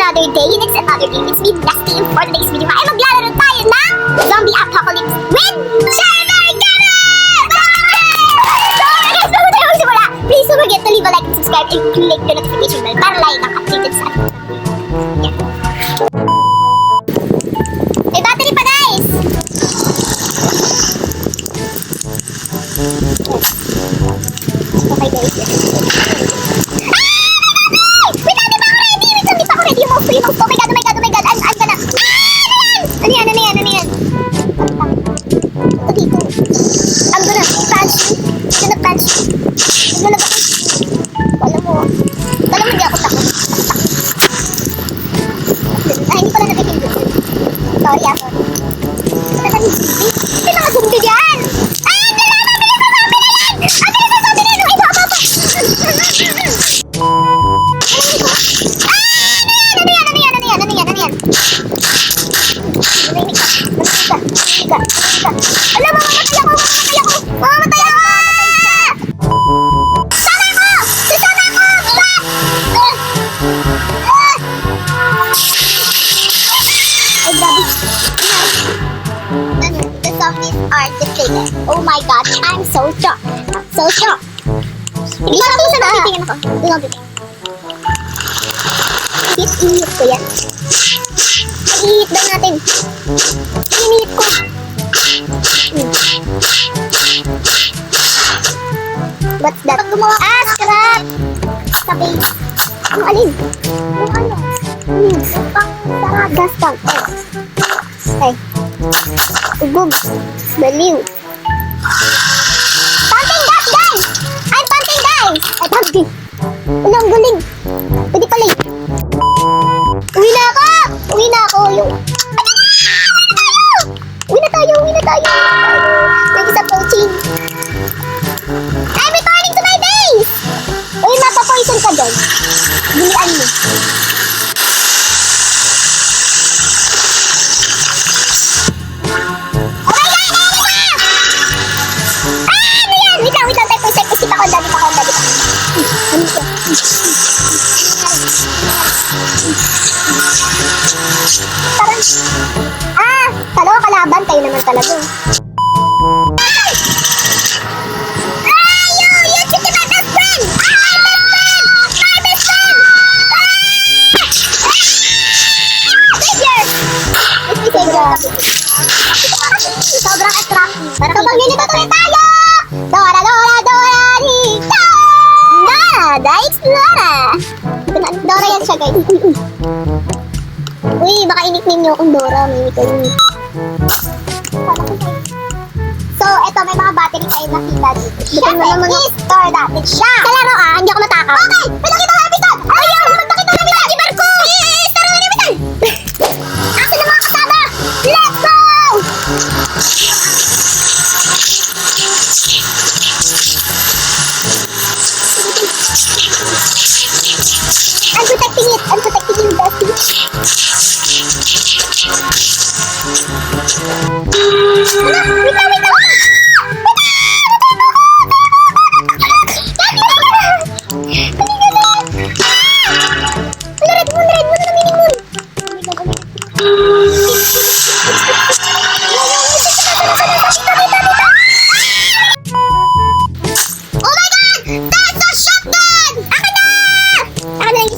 another day. It's another day. It's me, Dusty, and for today's video ay maglalaro tayo ng Zombie Apocalypse with Charmer Garrett! So, bago tayo magsimula, please don't forget to leave a like and subscribe and click the notification bell para lagi kang updated sa ating video. May battery pa, guys! Okay, guys. Oh my god, I'm gonna... Ano yan? Ito dito. I'm gonna punch you. Alam mo, hindi ako takot. Hindi pala napipindot. Sorry. May mga zombie dyan! Ang bilis sa zombie na yan! Alam mo, mamamatay ako! Susama ko! Ay, grabe. The zombies are defeated. Oh my god, I'm so shocked. Hindi ko alam kung saan titingin ako. Ihit ko yan. Ihit daw natin. Ihit ko. What's that? Scrap! Sa base. Yung alin? Yung ano? Yung pang gas tank. Ay. Ugog. Baliw. Pumping gas, guys! I'm pumping, guys! Ay, pumping. Ang guling. Pwede pala yun. Uwi na ako. Uwi na tayo. Nag-is approaching. I'm returning to my base! Uy, mapapoison ka dyan. Bilian mo. Oh my god! Ano yan? Wait lang. Type kita ko. Dali pa. Ano ito? Parang, kalaban. Tayo naman talaga. Sobrang attractive. Kapag nilipatuloy tayo! Dora, Dita! Nada, Explora! Dora yan siya, guys. Uy, baka i-nickname niyo akong Dora. May ko yun. So, eto, may mga battery tayo nakita dito. Siyempre, i-store natin siya. Sa laro hindi ako matakaw. Okay, may nakita na episode! Ayaw, magpakita na nila! Ibar ko! I-store na episode! Akin na mga kasama! Let's go! I'm protecting you, Dusty. Wait lang!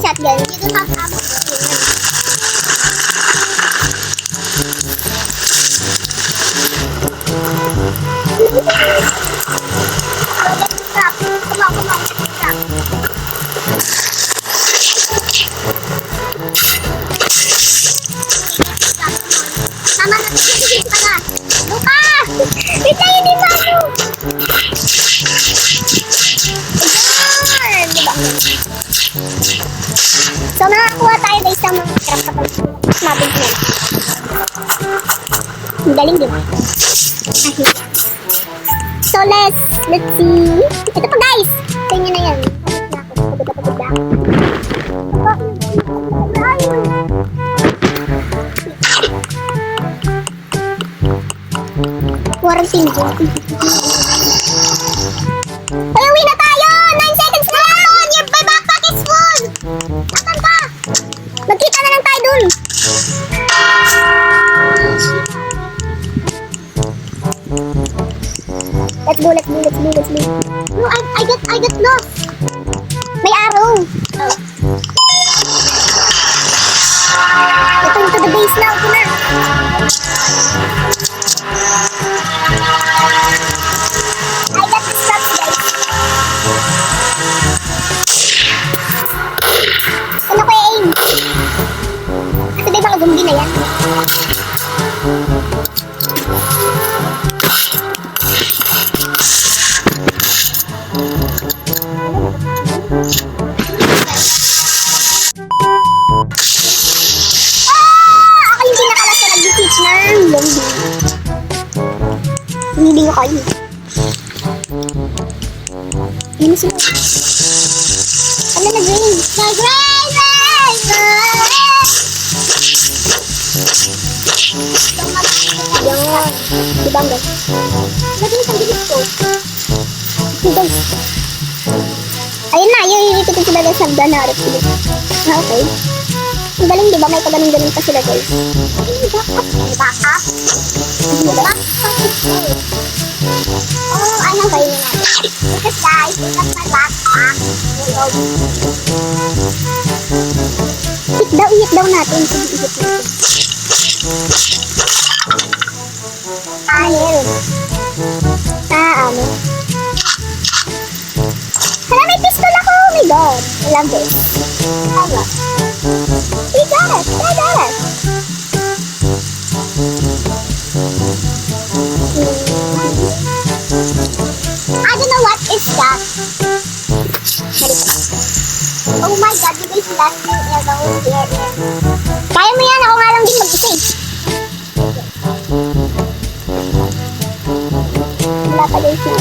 Shotgun. You don't have ammo. Come on. Tama na. Sige pa na. Luka! Wait lang, hindi pa ako. Ayan. Diba? So, nakakuha tayo guys ng mga scrap kapag natin yan. Ang galing, diba? So, let's see. Ito pa guys! Ito nyo na yan. Pagod na ako. Quarantine dyan. Ay, uwi na tayo! 9 seconds na lang! My backpack is full! Asan ka? Magkita na lang tayo dun. Let's go. No, I got lost. May arrow. Oh. Ito the base na. Ito na. I got the stuff, guys. Ano ko aim? Kasi may mga zombie na yan. Ako yung pinakalas na nag-defeat ng zombie. Hindi ko kayo. Yun sila. Ano nag-rain? Yan. Diba ang guys? Lagi isang bilis ko. Okay guys. Ayun na, yung ititin sila guys hanggang naharap sila. Okay. Ang galing diba? May pagaling-galing pa sila guys. Backup. Oh, anong kainin natin? Because guys, look at my backpack. Ihit daw natin. Sige, ihit natin. Ayun. Ano? Hala, may pistol ako. Oh my god. I love this. Hala. We got it. I don't know what is that. Oh my god, you guys left me alone here. Kaya mo yan, ako nga lang din mag-isa. Wala pa din siya.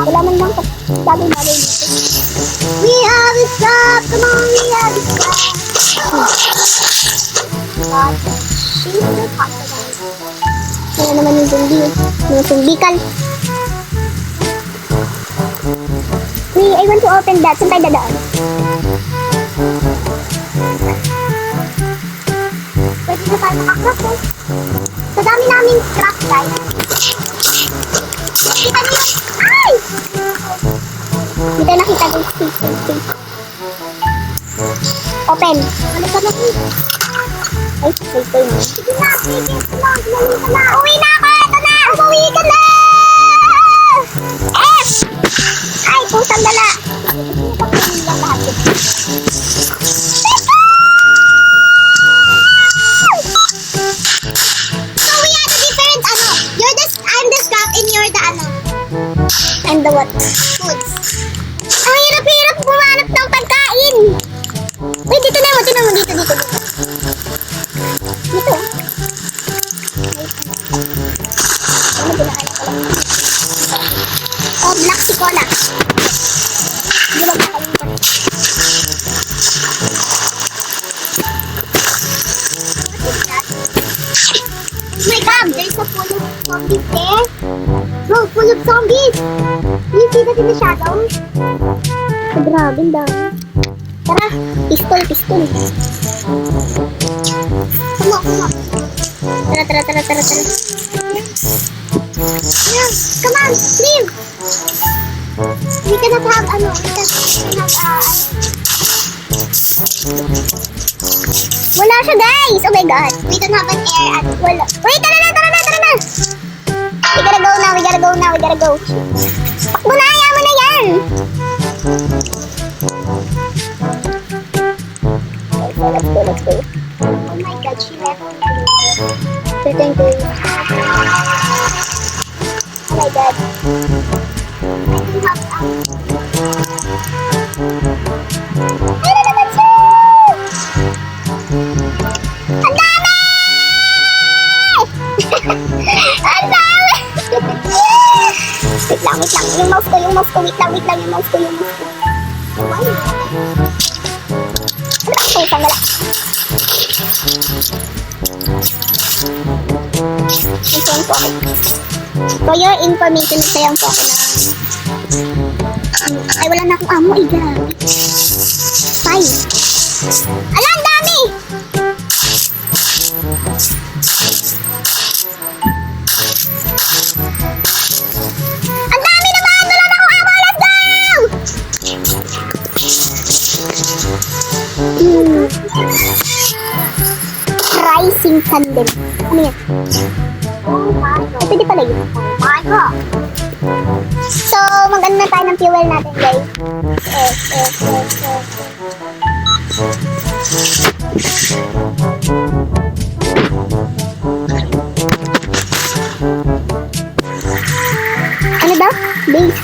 Wala man lang bagay-bagay dito. We have it stop, come on, we have it stop. God, she's so confident. Kaya naman yung zombie. Yung zombie-kal. Wait, I want to open that. Saan tayo dadaan? Pwede na tayo makakrap eh. Sa dami namin craft guys. Kita niyo yung... Ay! Hindi tayo nakita guys. Please. Open. Ano ka na please? Ay, ito yun. Sige na, sige na. Uwi na ako! Ito na! Uwi ka na! Ay, pusang dala. So we have a different I'm the scrap and you're the I'm the what? Foods. Ang hirap-hirap bumanap ng pagkain. Wait, dito na mo. Dito. Ano pinakain ko lang? Oh, black si Cola. Hindi ba makalimutan? Oh my god, there's a full of zombies there. Bro, full of zombies. Do you see that in the shadows? Grabe, ang dami. Tara, pistol. Come on. Tara. Yeah, come on, leave. We cannot have Wala siya guys! Oh my god! We don't have an air at wala. Wait, tara na! We gotta go. Takbo na! Ayaw mo na yan! Let's go. Oh my god, she left me. Thank you. Oh my god. I don't have Ano naman siya? Ang dami! Ang dami! Wait lang. Yung mouse ko. Wait lang, yung mouse ko. Sandala. For your information, nagsayan po ako ng Ay, wala na akong amo. Ay, grabe. 5. Ala, ang dami! Ang dami naman! Wala na akong amo! Let's go! Rising candle. Ano yan? Ay, pwede pala yun. So, mag-ano na tayo ng fuel natin, guys. Ano daw? Base.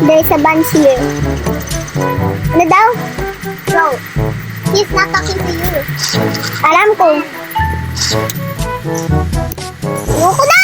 There's a bunch here. Ano daw? Bro, he's not talking to you. Alam ko. Ayoko na!